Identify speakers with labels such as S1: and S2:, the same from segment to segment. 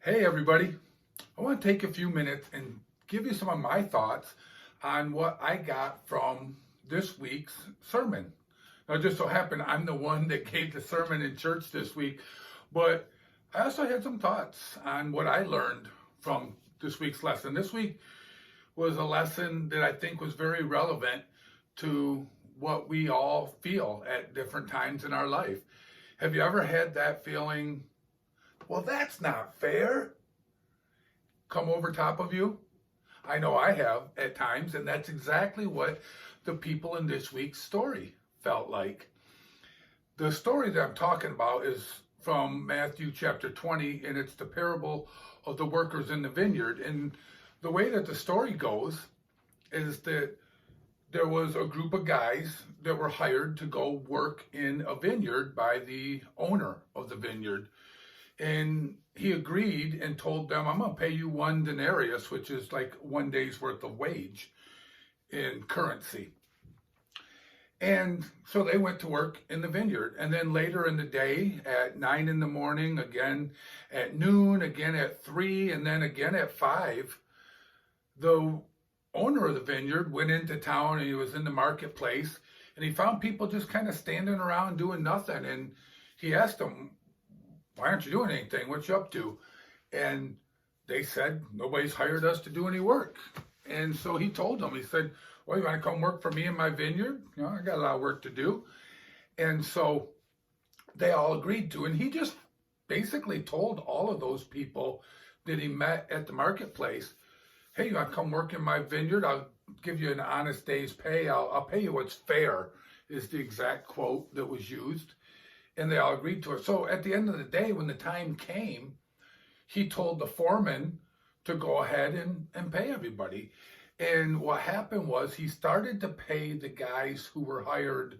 S1: Hey, everybody. I want to take a few minutes and give you some of my thoughts on what I got from this week's sermon. Now, it just so happened I'm the one that gave the sermon in church this week, but I also had some thoughts on what I learned from this week's lesson. This week was a lesson that I think was very relevant to what we all feel at different times in our life. Have you ever had that feeling, well, that's not fair, come over top of you? I know I have at times, and that's exactly what the people in this week's story felt like. The story that I'm talking about is from Matthew chapter 20, and it's the parable of the workers in the vineyard. And the way that the story goes is that there was a group of guys that were hired to go work in a vineyard by the owner of the vineyard. And he agreed and told them, I'm going to pay you 1 denarius, which is like 1 day's worth of wage in currency. And so they went to work in the vineyard. And then later in the day at 9 in the morning, again at noon, again at 3, and then again at 5, the owner of the vineyard went into town, and he was in the marketplace, and he found people just kind of standing around doing nothing. And he asked them, why aren't you doing anything? What you up to? And they said, nobody's hired us to do any work. And so he told them, he said, well, you want to come work for me in my vineyard? You know, I got a lot of work to do. And so they all agreed to. And he just basically told all of those people that he met at the marketplace, hey, you want to come work in my vineyard? I'll give you an honest day's pay. I'll pay you what's fair, is the exact quote that was used. And they all agreed to it. So at the end of the day, when the time came, he told the foreman to go ahead and pay everybody. And what happened was he started to pay the guys who were hired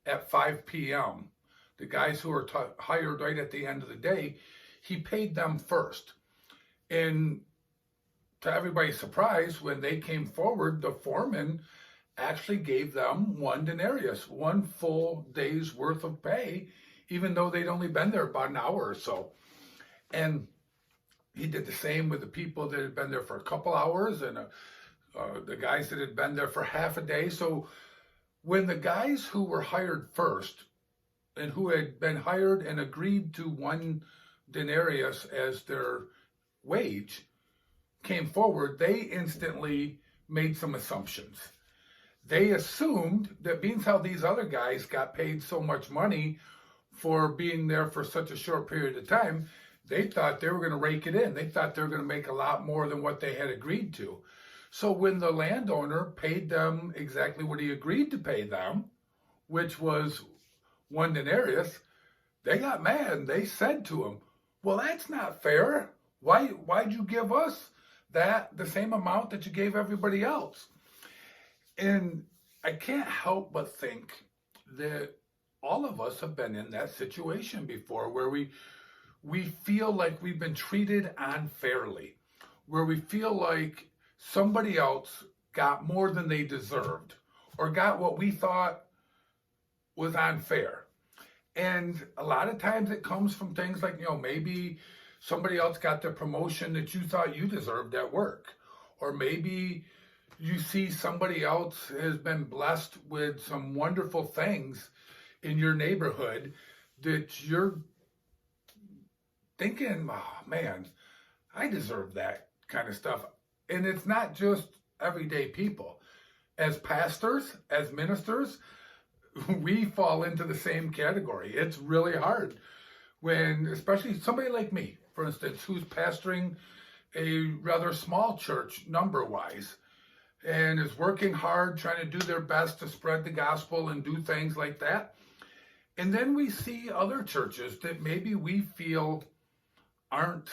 S1: at 5 p.m., the guys who were hired right at the end of the day. He paid them first. And to everybody's surprise, when they came forward, the foreman actually gave them 1 denarius, 1 full day's worth of pay, even though they'd only been there about an hour or so. And he did the same with the people that had been there for a couple hours, and the guys that had been there for half a day. So when the guys who were hired first and who had been hired and agreed to 1 denarius as their wage came forward, they instantly made some assumptions. They assumed that being how these other guys got paid so much money for being there for such a short period of time, they thought they were going to rake it in. They thought they were going to make a lot more than what they had agreed to. So when the landowner paid them exactly what he agreed to pay them, which was 1 denarius, they got mad. They said to him, well, that's not fair. Why'd you give us the same amount that you gave everybody else? And I can't help but think that all of us have been in that situation before, where we feel like we've been treated unfairly, where we feel like somebody else got more than they deserved, or got what we thought was unfair. And a lot of times it comes from things like, maybe somebody else got the promotion that you thought you deserved at work, or maybe you see somebody else has been blessed with some wonderful things in your neighborhood that you're thinking, oh man, I deserve that kind of stuff. And it's not just everyday people. As pastors, as ministers, we fall into the same category. It's really hard when, especially somebody like me, for instance, who's pastoring a rather small church number-wise, and is working hard, trying to do their best to spread the gospel and do things like that. And then we see other churches that maybe we feel aren't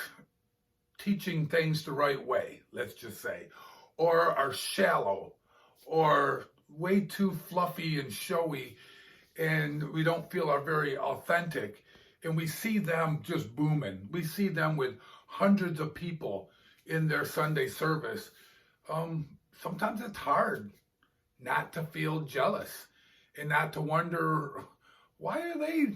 S1: teaching things the right way, let's just say, or are shallow, or way too fluffy and showy, and we don't feel are very authentic. And we see them just booming. We see them with hundreds of people in their Sunday service. Sometimes it's hard not to feel jealous and not to wonder, why are they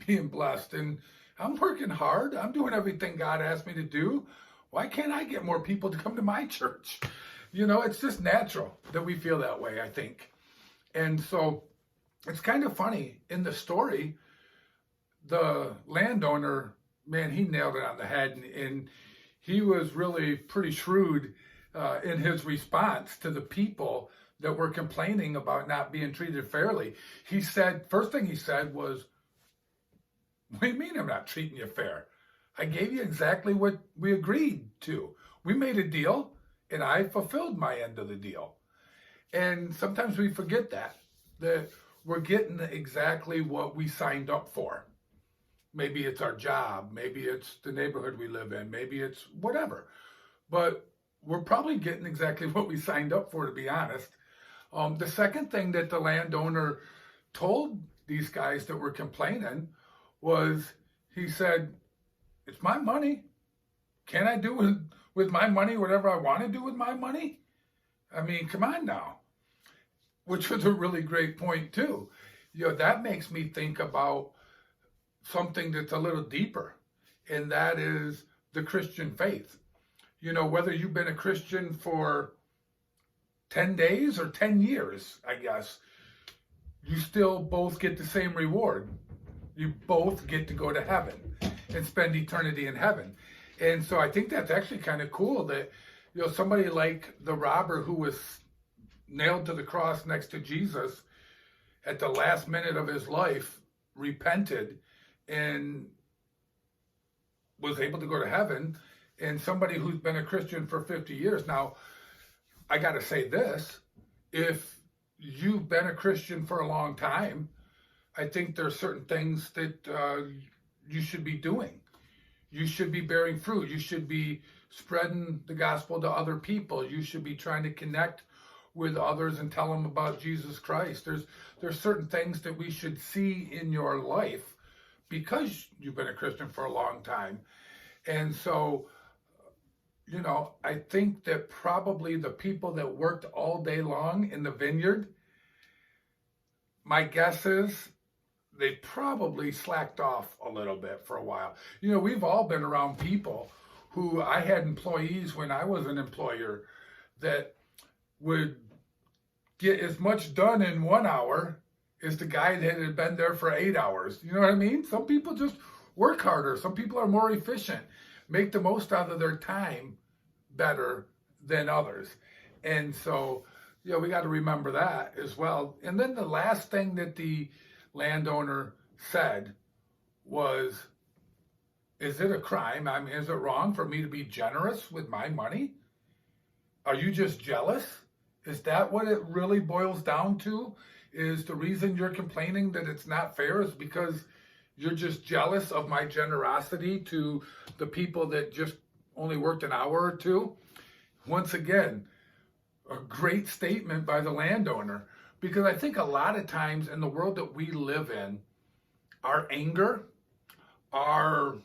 S1: being blessed? And I'm working hard. I'm doing everything God asked me to do. Why can't I get more people to come to my church? It's just natural that we feel that way, I think. And so it's kind of funny. In the story, the landowner, man, he nailed it on the head. And he was really pretty shrewd in his response to the people that were complaining about not being treated fairly. He said, first thing he said was, what do you mean I'm not treating you fair? I gave you exactly what we agreed to. We made a deal, and I fulfilled my end of the deal. And sometimes we forget that we're getting exactly what we signed up for. Maybe it's our job, maybe it's the neighborhood we live in, maybe it's whatever. But we're probably getting exactly what we signed up for, to be honest. The second thing that the landowner told these guys that were complaining was, he said, it's my money. Can I do with my money whatever I want to do with my money? I mean, come on now. Which was a really great point too. That makes me think about something that's a little deeper, and that is the Christian faith. Whether you've been a Christian for 10 days or 10 years, I guess, you still both get the same reward. You both get to go to heaven and spend eternity in heaven. And so I think that's actually kind of cool that, somebody like the robber who was nailed to the cross next to Jesus at the last minute of his life repented and was able to go to heaven, and somebody who's been a Christian for 50 years. Now, I got to say this, if you've been a Christian for a long time, I think there's certain things that you should be doing. You should be bearing fruit. You should be spreading the gospel to other people. You should be trying to connect with others and tell them about Jesus Christ. There's certain things that we should see in your life because you've been a Christian for a long time. And so, I think that probably the people that worked all day long in the vineyard, my guess is they probably slacked off a little bit for a while. We've all been around people who, I had employees when I was an employer that would get as much done in 1 hour as the guy that had been there for 8 hours. You know what I mean? Some people just work harder. Some people are more efficient, make the most out of their time better than others. And so, we got to remember that as well. And then the last thing that the landowner said was, is it a crime? I mean, is it wrong for me to be generous with my money? Are you just jealous? Is that what it really boils down to? Is the reason you're complaining that it's not fair is because you're just jealous of my generosity to the people that just only worked an hour or two? Once again, a great statement by the landowner, because I think a lot of times in the world that we live in, our anger, our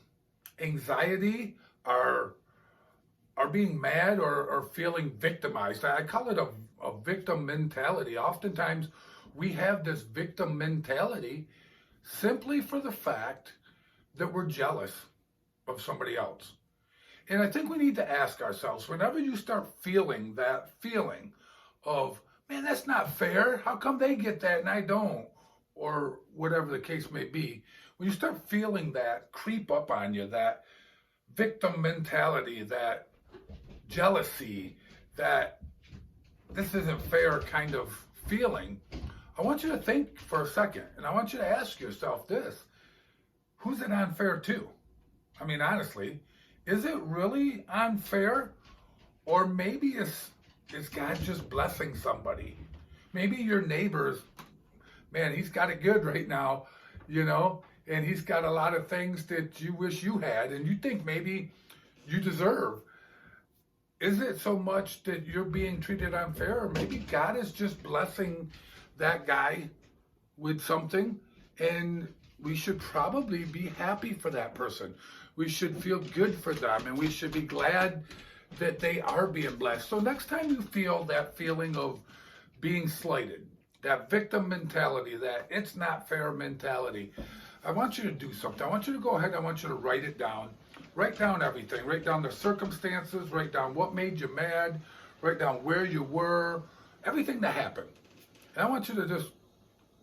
S1: anxiety, our being mad or feeling victimized, I call it a victim mentality. Oftentimes we have this victim mentality simply for the fact that we're jealous of somebody else. And I think we need to ask ourselves, whenever you start feeling that feeling of, man, that's not fair, how come they get that and I don't? Or whatever the case may be, when you start feeling that creep up on you, that victim mentality, that jealousy, that this isn't fair kind of feeling, I want you to think for a second, and I want you to ask yourself this: who's it unfair to? I mean, honestly, is it really unfair? Or maybe is God just blessing somebody? Maybe your neighbor's, man, he's got it good right now, and he's got a lot of things that you wish you had, and you think maybe you deserve. Is it so much that you're being treated unfair? Or maybe God is just blessing that guy with something, and we should probably be happy for that person. We should feel good for them, and we should be glad that they are being blessed. So next time you feel that feeling of being slighted, that victim mentality, that it's not fair mentality, I want you to do something. I want you to go ahead. I want you to write it down. Write down everything. Write down the circumstances. Write down what made you mad. Write down where you were. Everything that happened. And I want you to just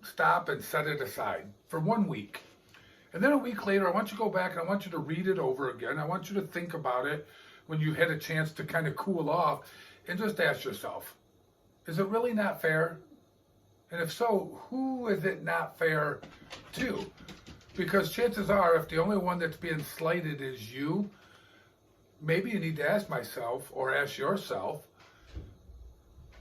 S1: stop and set it aside for 1 week. And then a week later, I want you to go back and I want you to read it over again. I want you to think about it when you had a chance to kind of cool off and just ask yourself, is it really not fair? And if so, who is it not fair to? Because chances are, if the only one that's being slighted is you, maybe you need to ask myself or ask yourself,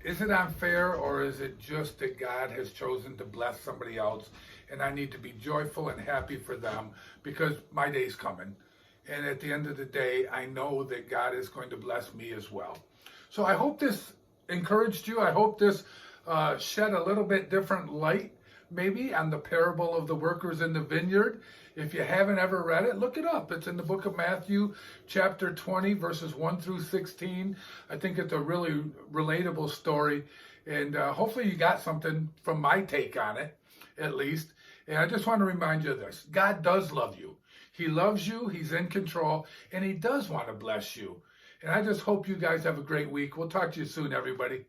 S1: is it unfair, or is it just that God has chosen to bless somebody else and I need to be joyful and happy for them because my day's coming? And at the end of the day, I know that God is going to bless me as well. So I hope this encouraged you. I hope this shed a little bit different light maybe on the parable of the workers in the vineyard. If you haven't ever read it, look it up. It's in the book of Matthew, chapter 20, verses 1 through 16. I think it's a really relatable story. And hopefully you got something from my take on it, at least. And I just want to remind you of this. God does love you. He loves you. He's in control. And he does want to bless you. And I just hope you guys have a great week. We'll talk to you soon, everybody.